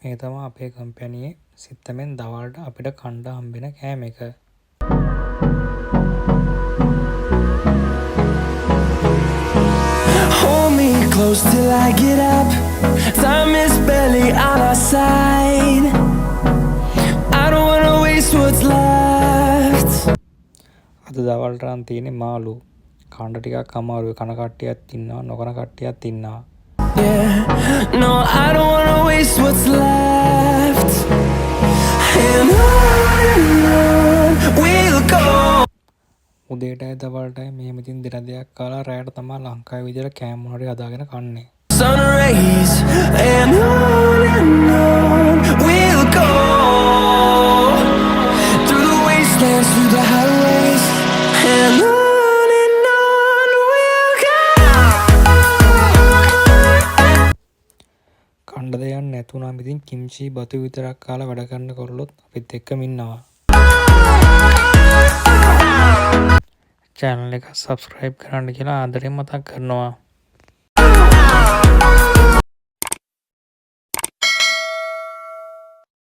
මේ තමයි අපේ කම්පැනියේ සිත්තමෙන් දවල්ට අපිට කණ්ඩ හම්බෙන කෑම එක. Hold me close till I get up. Time is barely on our side. I don't wanna waste what's left. අද දවල්ට නම් තියෙන්නේ මාළු. කණ්ඩ ටිකක් අමාරුයි. කන කට්ටියක් ඉන්නවා, නොකන කට්ටියක් ඉන්නවා. Yeah, no, I don't wanna waste what's left. And on we'll go. උදේටයි දවල්ටයි මෙහෙම ඉතින් දෙන දෙයක් කාලා රැයට තමයි ලංකාවේ විදියට කෑම හරි හදාගෙන කන්නේ. Sun rays and on we'll go. Through the wastelands, through the highways, and on we'll go. කණ්ඩ දෙයක් නැතුණාම ඉතින් කිම්චි බතු විතරක් කාලා වැඩ කරන්න කරලොත් අපිත් එක්කම ඉන්නවා. channel එක subscribe කරන්න කියලා ආදරෙන් මතක් කරනවා.